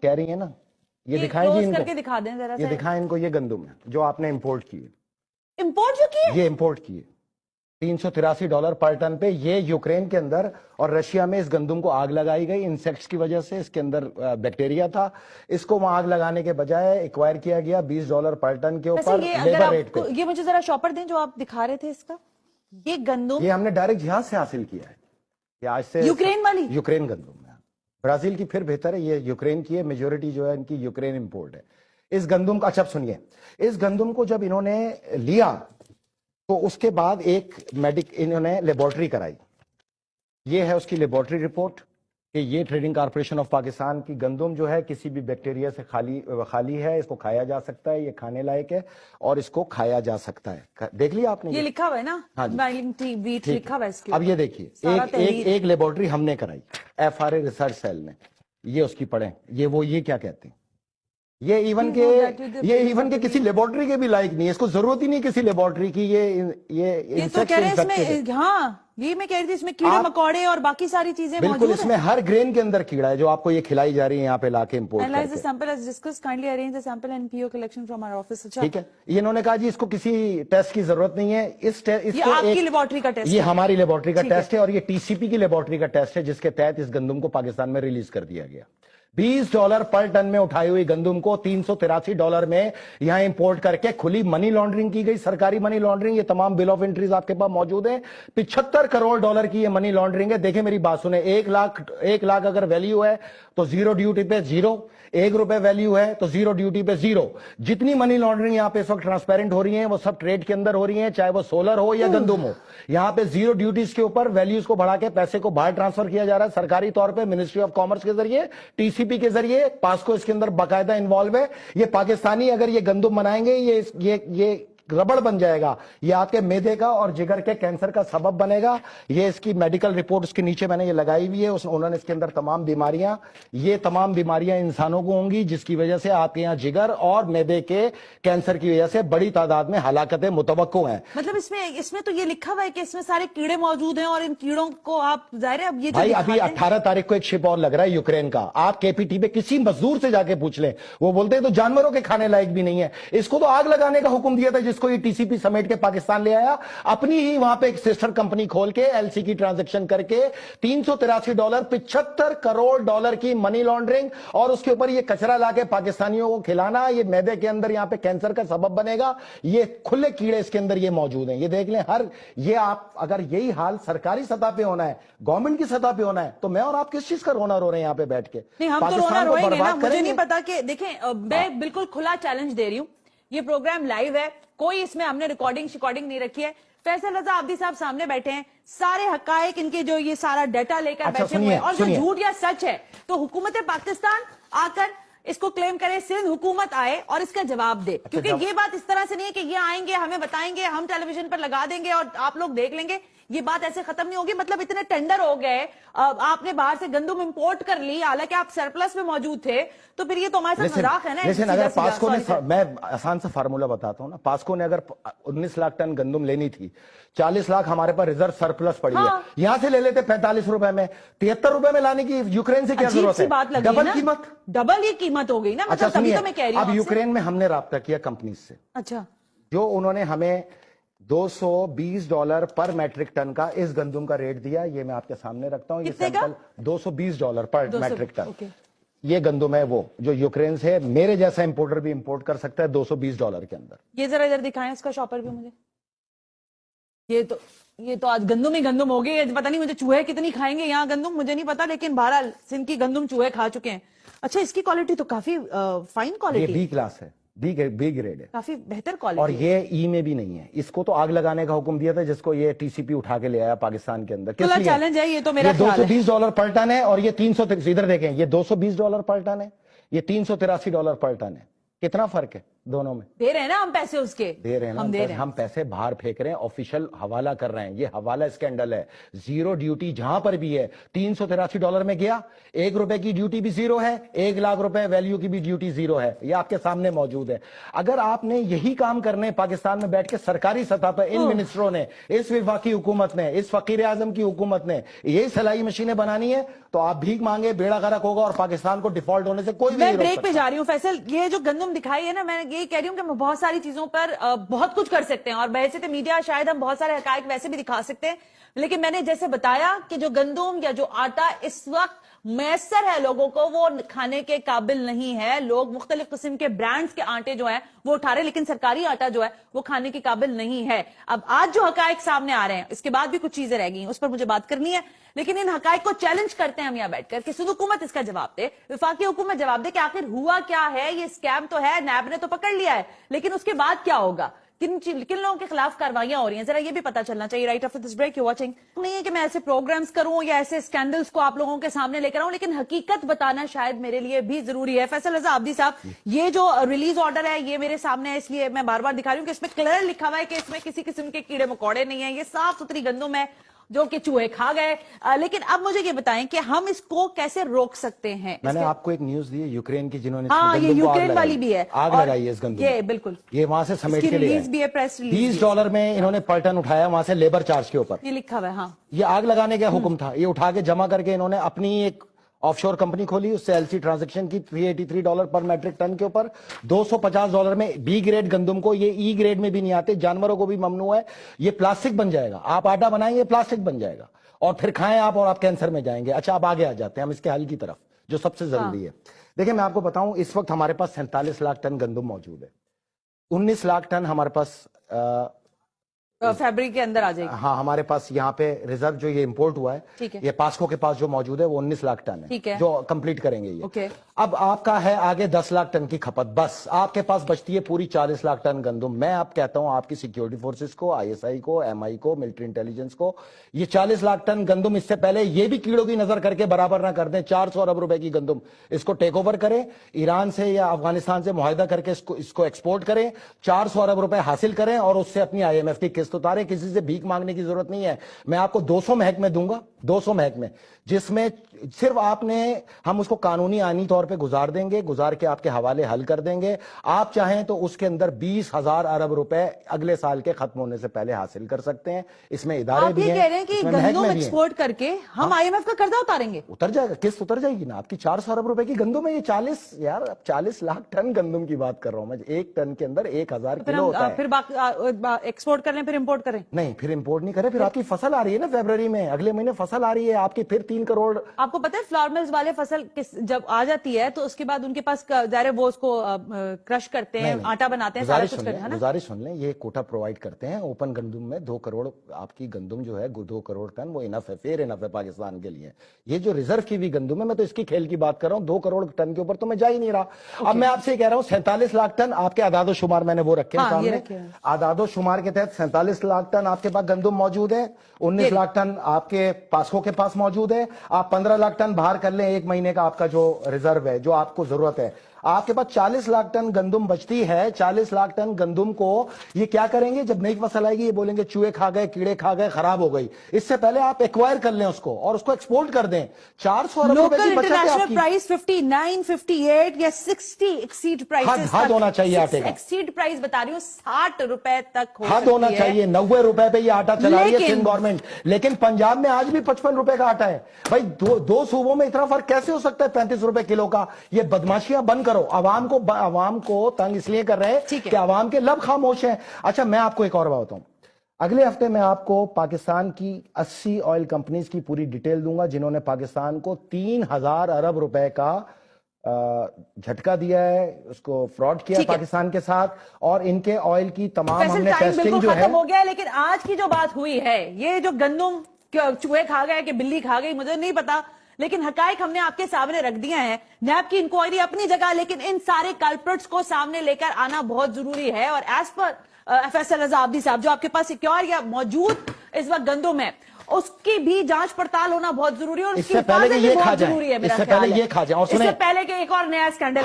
कह रही है ना, ये दिखाएं जी इनको, दिखा दें जरा, ये दिखाएं इनको, ये गंदम है जो आपने इंपोर्ट किए, इंपोर्ट जो किए, ये इंपोर्ट किए $383 पर टन पे। ये यूक्रेन के अंदर और रशिया में इस गंदम को आग लगाई गई इंसेक्ट्स की वजह से, इसके अंदर बैक्टीरिया था, इसको वहां आग लगाने के बजाय एक्वायर किया गया $20 पर टन के ऊपर लेबर रेट पे। ये मुझे जरा शॉपर दें जो आप दिखा रहे थे इसका, ये गंदम ये हमने डायरेक्ट यहां से हासिल किया है, ये आज से यूक्रेन वाली, यूक्रेन गंदम है। ब्राजील की फिर बेहतर है, ये यूक्रेन की है, मेजोरिटी जो है इनकी यूक्रेन इंपोर्ट है इस गंदम का। अच्छा सुनिए, इस गंदम को जब इन्होंने लिया तो उसके बाद एक इन्होंने लेबोरेटरी कराई, ये है उसकी लेबोरेटरी रिपोर्ट कि ये ट्रेडिंग कॉर्पोरेशन ऑफ पाकिस्तान की गंदम जो है किसी भी बैक्टीरिया से खाली है, इसको खाया जा सकता है, ये खाने लायक है और इसको खाया जा सकता है। देख लिया आपने, ये लिखा हुआ है ना, हाँ जी, वीट लिखा हुआ है इसके। अब ये देखिए, एक लेबोरेटरी हमने कराई FRA रिसर्च सेल में, ये उसकी पढ़े, ये क्या कहते हैं, ये इवन के किसी लेबोरेटरी के भी लायक नहीं है, इसको जरूरत ही नहीं किसी लेबोरेटरी की। ये तो कह रहे हैं इसमें, हाँ ये मैं कह रही थी इसमें कीड़े मकोड़े और बाकी सारी चीजें बिल्कुल, इसमें हर ग्रेन के अंदर कीड़ा है जो आपको ये खिलाई जा रही है यहाँ पे लाके इंपोर्ट करके। Analyze the sample as discussed, kindly arrange the sample and PO collection from our office। ठीक है, ये इन्होंने कहा जी इसको किसी टेस्ट की जरूरत नहीं है, इसको आपकी लेबोरेटरी का टेस्ट, ये हमारी लेबोरेटरी का टेस्ट है और ये TCP की लेबोरेटरी का टेस्ट है जिसके तहत इस गंदम को पाकिस्तान में रिलीज कर दिया गया। $20 पर टन में उठाई हुई गंदम को $383 में यहां इंपोर्ट करके खुली मनी लॉन्ड्रिंग की गई, सरकारी मनी लॉन्ड्रिंग। ये तमाम बिल ऑफ एंट्रीज आपके पास मौजूद है। $75 करोड़ की ये मनी लॉन्ड्रिंग है। देखिए मेरी बात सुने, 1 लाख अगर वैल्यू है तो जीरो ड्यूटी पे जीरो, ₹1 वैल्यू है तो जीरो ड्यूटी पे जीरो। जितनी मनी लॉन्ड्रिंग यहाँ पे इस वक्त ट्रांसपेरेंट हो रही है वो सब ट्रेड के अंदर हो रही है, चाहे वो सोलर हो या गंदम हो। यहाँ पे जीरो ड्यूटीज के ऊपर वैल्यूज को बढ़ा के पैसे को बाहर ट्रांसफर किया जा रहा है सरकारी तौर पे, मिनिस्ट्री ऑफ कॉमर्स के जरिए, TCP के जरिए। पास्को इसके अंदर बाकायदा इन्वॉल्व है। ये पाकिस्तानी अगर ये गंदम बनाएंगे ये रबड़ बन जाएगा, ये आपके मैदे का और जिगर के कैंसर का सबब बनेगा। ये इसकी मेडिकल रिपोर्ट उसके नीचे मैंने ये लगाई हुई है, उन्होंने इसके अंदर तमाम बीमारियां इंसानों को होंगी जिसकी वजह से आपके यहाँ जिगर और मैदे के कैंसर की वजह से बड़ी तादाद में हलाकतें मुतवक्को हैं। मतलब इसमें तो ये लिखा हुआ है कि इसमें सारे कीड़े मौजूद हैं और इन कीड़ों को आप जाहिर है अब ये भाई अभी 18 तारीख को एक शिप और लग रहा है यूक्रेन का। आप KPT पे किसी मजदूर से जाके पूछ लें, वो बोलते हैं तो जानवरों के खाने लायक भी नहीं है। इसको तो आग लगाने का हुक्म दिया था जिसको ये TCP समेट के पाकिस्तान ले आया, अपनी ही वहां पे एक सिस्टर कंपनी खोल के LC की ट्रांजैक्शन करके $383, $75 करोड़ की मनी लॉन्ड्रिंग, और उसके ऊपर ये कचरा लाके पाकिस्तानियों को खिलाना। ये मैदे के अंदर यहाँ पे कैंसर का सबब बनेगा। ये खुले कीड़े इसके अंदर ये मौजूद हैं, ये देख लें। ये आप अगर यही हाल सरकारी सतह पे होना है, गवर्नमेंट की सतह पे होना है, तो मैं और आप किस चीज का रोना रो रहे हैं यहाँ पे बैठ के? नहीं, हम तो रोना रोएंगे ना। मुझे नहीं पता कि देखें, मैं बिल्कुल खुला चैलेंज दे रही हूँ, ये प्रोग्राम लाइव है, कोई इसमें हमने रिकॉर्डिंग नहीं रखी है। फैसल रजा आब्दी साहब सामने बैठे हैं, सारे हकायक इनके जो ये सारा डाटा लेकर बैठे हुए हैं, और जो झूठ या सच है तो हुकूमत पाकिस्तान आकर इसको क्लेम करे, सिंध हुकूमत आए और इसका जवाब दे। क्योंकि ये बात इस तरह से नहीं है कि ये आएंगे, हमें बताएंगे, हम टेलीविजन पर लगा देंगे और आप लोग देख लेंगे। ये बात ऐसे खत्म नहीं होगी। मतलब इतने टेंडर हो गए, आपने बाहर से गंदम इंपोर्ट कर ली, हालांकि आप सरप्लस में मौजूद थे, तो फिर ये तो हमारे साथ मजाक है ना। लेकिन अगर पास्को ने, मैं आसान सा फार्मूला बताता हूँ ना, पास्को ने अगर 19 लाख टन गंदम लेनी थी, 40 लाख हमारे पास रिजर्व सरप्लस पड़ी है, यहाँ से ले लेते ₹45 में, ₹73 में लाने की यूक्रेन से क्या जरूरत है? डबल कीमत, डबल ये कीमत हो गई ना। अच्छा सुनिए, अब यूक्रेन में हमने राब्ता किया कंपनी से, अच्छा, जो उन्होंने हमें $220 पर मैट्रिक टन का इस गंदम का रेट दिया। ये मैं आपके सामने रखता हूँ, ये सैंपल $220 पर मैट्रिक टन। ये गंदम है वो जो यूक्रेन से मेरे जैसा इंपोर्टर भी इंपोर्ट कर सकता है $220 के अंदर। ये जरा इधर दिखाएं इसका शॉपर भी मुझे। ये तो आज गंदम ही गंदम हो गई। पता नहीं मुझे चूहे कितनी खाएंगे यहाँ गंदम, मुझे नहीं पता, लेकिन बहरहाल सिंध की गंदम चूहे खा चुके हैं। अच्छा, इसकी क्वालिटी तो काफी फाइन क्वालिटी, B क्लास है, बी ग्रेड है, काफी बेहतर क्वालिटी। और ये E में भी नहीं है। इसको तो आग लगाने का हुक्म दिया था जिसको ये TCP उठा के ले आया पाकिस्तान के अंदर। किस चैलेंज है ये तो मेरा $220 पर टन है और ये 300, इधर देखें, ये $220 पर टन है, ये $383 पर टन है। कितना फर्क है? दोनों में दे रहे हैं ना हम पैसे, उसके दे रहे हैं ना हम दे रहे हैं। हम पैसे बाहर फेंक रहे हैं, ऑफिशियल हवाला कर रहे हैं। ये हवाला स्कैंडल है। जीरो ड्यूटी जहां पर भी है, $383 में गया, ₹1 की ड्यूटी भी जीरो है, 1 लाख रुपए वैल्यू की भी ड्यूटी जीरो है। ये आपके सामने मौजूद है। अगर आपने यही काम करने पाकिस्तान में बैठ के सरकारी सतह पर इन मिनिस्टरों ने, इस विफाकी हुकूमत ने, इस फकीर आजम की हुकूमत ने यही सिलाई मशीनें बनानी है, तो आप भीख मांगे, बेड़ा गर्क होगा और पाकिस्तान को डिफॉल्ट होने से कोई भी नहीं मैं रोक ब्रेक पे सकता। जा रही हूँ फैसल। ये जो गंदम दिखाई है ना, मैं यही कह रही हूँ कि हम बहुत सारी चीजों पर बहुत कुछ कर सकते हैं, और बहसीत मीडिया शायद हम बहुत सारे हकायक वैसे भी दिखा सकते हैं, लेकिन मैंने जैसे बताया कि जो गंदम या जो आटा इस वक्त मैसर है लोगों को, वो खाने के काबिल नहीं है। लोग मुख्तलिफ किस्म के ब्रांड्स के आटे जो है वो उठा रहे हैं, लेकिन सरकारी आटा जो है वो खाने के काबिल नहीं है। अब आज जो हकायक सामने आ रहे हैं, इसके बाद भी कुछ चीजें रह गई हैं, उस पर मुझे बात करनी है, लेकिन इन हकायक को चैलेंज करते हैं हम यहाँ बैठकर कि खुद हुकूमत इसका जवाब दे, विफाकी हुकूमत जवाब दे कि आखिर हुआ क्या है। ये स्कैम तो है, नैब ने तो पकड़ लिया है, लेकिन उसके बाद क्या होगा, किन लोगों के खिलाफ कार्रवाइयां हो रही हैं, जरा ये भी पता चलना चाहिए। Right after this break you watching. नहीं है कि मैं ऐसे प्रोग्राम्स करूं या ऐसे स्कैंडल्स को आप लोगों के सामने लेकर आऊं, लेकिन हकीकत बताना शायद मेरे लिए भी जरूरी है। फैसल रजा आब्दी साहब, ये जो रिलीज ऑर्डर है ये मेरे सामने है, इसलिए मैं बार बार दिखा रही हूं कि इसमें क्लियर लिखा हुआ है कि इसमें किसी किस्म के कीड़े मकोड़े नहीं है, ये साफ सुथरी गंदम है जो कि चूहे खा गए। लेकिन अब मुझे ये बताएं कि हम इसको कैसे रोक सकते हैं। मैंने आपको एक न्यूज दी है यूक्रेन की, जिन्होंने हाँ, ये यूक्रेन वाली भी है, आग लगाई है इस गंदम, ये बिल्कुल ये वहां से समेट के लिए रिलीज भी है, प्रेस रिलीज $20 में इन्होंने पलटन उठाया वहां से लेबर चार्ज के ऊपर, ये लिखा हुआ है। हाँ, ये आग लगाने का हुक्म था। ये उठा के जमा करके इन्होंने अपनी एक ऑफशोर कंपनी खोली, उससे एलसी ट्रांजैक्शन की $383 पर मैट्रिक टन के ऊपर, $250 में बी ग्रेड गंदम को, ये ई ग्रेड में भी नहीं आते, जानवरों को भी ममनू है। ये प्लास्टिक बन जाएगा, आप आटा बनाएंगे प्लास्टिक बन जाएगा और फिर खाएं आप और आप कैंसर में जाएंगे। अच्छा, अब आगे आ जाते हैं हम इसके हल की तरफ, जो सबसे जरूरी है। देखिए, मैं आपको बताऊं, इस वक्त हमारे पास 47 लाख टन गंदम मौजूद है। 19 लाख टन हमारे पास फैब्रिक के अंदर आ जाएगी। हाँ, हमारे पास यहाँ पे रिजर्व जो ये इंपोर्ट हुआ है, ये पास्को के पास जो मौजूद है वो 19 लाख टन है, जो कंप्लीट करेंगे ये। अब आपका है आगे 10 लाख टन की खपत, बस आपके पास बचती है पूरी 40 लाख टन गंदम। मैं आप कहता हूं आपकी सिक्योरिटी फोर्सेस को, ISI को, MI को, मिलिट्री इंटेलिजेंस को, ये 40 लाख टन गंदम इससे पहले ये भी कीड़ों की नजर करके बराबर ना कर दें, 400 अरब रुपए की गंदम इसको टेक ओवर करें, ईरान से या अफगानिस्तान से मुआहिदा करके इसको एक्सपोर्ट करें, 400 अरब रुपए हासिल करें और उससे अपनी IMF की किस्त उतारे। किसी से भीख मांगने की जरूरत नहीं है। मैं आपको 200 महकमे दूंगा, 200 महकमे, जिसमें सिर्फ आपने, हम उसको कानूनी आईनी तौर पे गुजार देंगे, गुजार के आपके हवाले हल कर देंगे। आप चाहें तो उसके अंदर 20,000 अरब रुपए अगले साल के खत्म होने से पहले हासिल कर सकते हैं। इसमें इदारे भी हैं। आप ये कह रहे हैं कि गंदम एक्सपोर्ट करके हम IMF का कर्जा उतारेंगे? उतर जाएगा, किस्त उतर जाएगी ना आपकी। 400 अरब रुपए की गंदम है ये। 40 लाख टन गंदम की बात कर रहा हूं मैं। एक टन के अंदर 1000 किलो होता है। फिर एक्सपोर्ट करें फिर इंपोर्ट करें? नहीं, फिर इंपोर्ट नहीं करें। फिर आपकी फसल आ रही है ना फरवरी में, अगले महीने फसल आ रही है आपकी, फिर 3 करोड़। आपको पता है फ्लावर मिल्स वाले फसल जब आ जाती है तो उसके बाद उनके पास ज़ाहिर है वो उसको क्रश करते हैं, आटा बनाते हैं, सारा कुछ करते हैं ना। गुजारिश सुन लें, ये कोटा प्रोवाइड करते हैं ओपन गंदम में। 2 करोड़ आपकी गंदम जो है, 2 करोड़ टन, वो इनफ है, फेयर इनफ है पाकिस्तान के लिए। ये जो रिजर्व की भी गंदम है, मैं तो इसकी खेल की बात कर रहा हूं, 2 करोड़ टन के ऊपर तो मैं जा ही नहीं रहा। अब मैं आपसे कह रहा हूं 47 लाख टन आपके आदादो शुमार मैंने वो रखे हैं सामने। आदादो शुमार के तहत 47 लाख टन आपके पास गंदम मौजूद है, 19 लाख टन आपके पास्को के पास मौजूद है। आप 15 लाख टन बाहर कर लें, 1 महीने का आपका जो रिजर्व है, जो आपको जरूरत है। आपके पास 40 लाख टन गंदम बचती है। 40 लाख टन गंदम को ये क्या करेंगे, जब नई फसल आएगी ये बोलेंगे चूहे खा गए, कीड़े खा गए, खराब हो गई। इससे पहले आप एक्वायर कर लें उसको और उसको एक्सपोर्ट कर दें। 400 अरब रुपए की बचत है आपकी। प्राइस 59, 58 या 60 एक्सीड प्राइस होना चाहिए आटे का। एक्सीड प्राइस बता रही हूँ 60 रुपए तक हद होना चाहिए। 90 रुपए पे ये आटा चला रही है सिंध गवर्नमेंट, लेकिन पंजाब में आज भी 55 रुपए का आटा है। भाई दो सूबों में इतना फर्क कैसे हो सकता है 35 रुपए किलो का? ये बदमाशियां बंद करो। आवाम को तंग इसलिए कर रहे हैं कि आवाम के लब खामोश हैं। अच्छा, मैं आपको एक और बात बताऊं, अगले हफ्ते मैं आपको पाकिस्तान की 80 ऑयल कंपनीज की पूरी डिटेल दूंगा जिन्होंने पाकिस्तान को 3000 अरब रुपए का झटका दिया है, उसको फ्रॉड किया पाकिस्तान के साथ, और इनके ऑयल की तमाम हमने टेस्टिंग जो है हो गया। लेकिन आज की जो बात हुई है, ये जो गंदम चूहे खा गए कि बिल्ली खा गई मुझे नहीं पता, लेकिन हकायक हमने आपके सामने रख दिया है। नैब की इंक्वायरी अपनी जगह, लेकिन इन सारे कल्प्रिट्स को सामने लेकर आना बहुत जरूरी है। और एज पर फैसल रजा आब्दी साहब, जो आपके पास सिक्योर या मौजूद इस वक्त गंदम है, उसकी भी जांच पड़ताल होना बहुत जरूरी है और इससे पहले ये खा जाए, जरूरी है। इससे पहले ये खा जाए, और इससे पहले कि एक और नया स्कैंडल